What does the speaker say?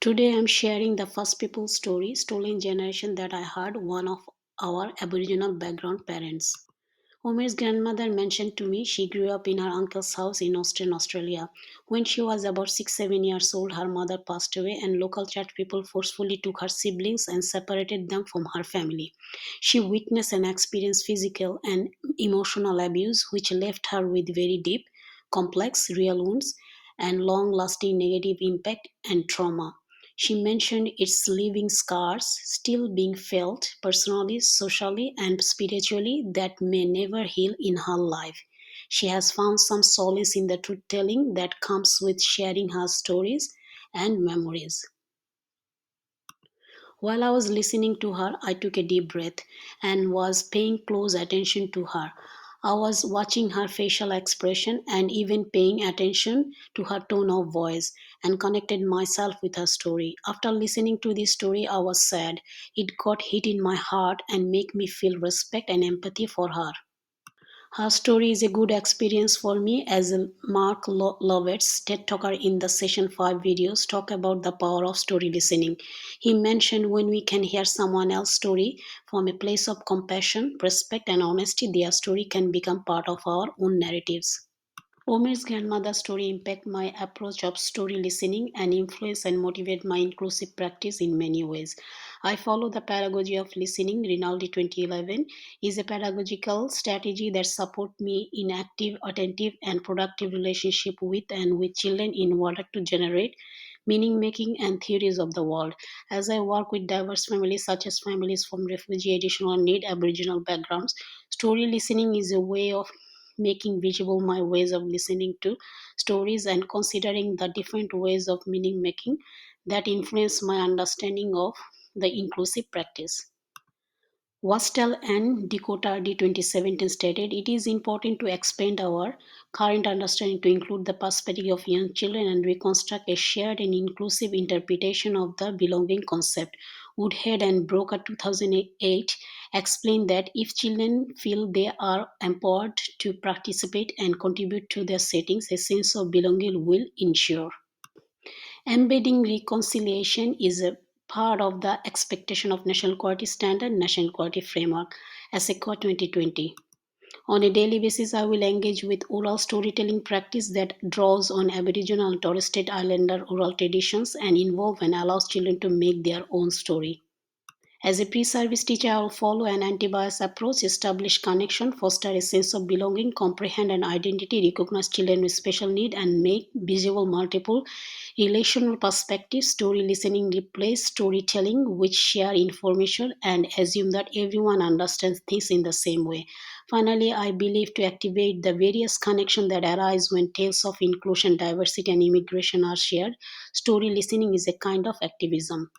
Today I'm sharing the first people story, stolen generation that I heard one of our Aboriginal background parents. Omer's grandmother mentioned to me she grew up in her uncle's house in Western Australia. When she was about 6 7 years old, her mother passed away, and local church people forcefully took her siblings and separated them from her family. She witnessed and experienced physical and emotional abuse, which left her with very deep, complex, real wounds and long lasting negative impact and trauma. She mentioned its leaving scars still being felt personally, socially, and spiritually that may never heal in her life. She has found some solace in the truth telling that comes with sharing her stories and memories. While I was listening to her, I took a deep breath and was paying close attention to her. I was watching her facial expression and even paying attention to her tone of voice and connected myself with her story. After listening to this story, I was sad. It got hit in my heart and made me feel respect and empathy for her. Her story is a good experience for me as Mark Lovett's TED Talker in the Session 5 videos talk about the power of story listening. He mentioned when we can hear someone else's story from a place of compassion, respect and honesty, their story can become part of our own narratives. Omer's grandmother's story impact my approach of story listening and influence and motivate my inclusive practice in many ways. I follow the pedagogy of listening. Rinaldi 2011 is a pedagogical strategy that supports me in active, attentive, and productive relationship with and with children in order to generate meaning making and theories of the world. As I work with diverse families such as families from refugee, additional need, Aboriginal backgrounds, story listening is a way of making visible my ways of listening to stories and considering the different ways of meaning making that influence my understanding of the inclusive practice. Wastel and Dakota D 2017 stated it is important to expand our current understanding to include the perspective of young children and reconstruct a shared and inclusive interpretation of the belonging concept. Woodhead and Broca 2008 explained that if children feel they are empowered to participate and contribute to their settings, a sense of belonging will ensure. Embedding reconciliation is a part of the expectation of National Quality Standard, National Quality Framework, ASECO 2020. On a daily basis, I will engage with oral storytelling practice that draws on Aboriginal and Torres Strait Islander oral traditions and involve and allows children to make their own story. As a pre-service teacher, I will follow an anti-bias approach, establish connection, foster a sense of belonging, comprehend an identity, recognize children with special need, and make visible multiple relational perspectives. Story listening replace storytelling, which share information and assume that everyone understands things in the same way. Finally, I believe to activate the various connections that arise when tales of inclusion, diversity, and immigration are shared, story listening is a kind of activism.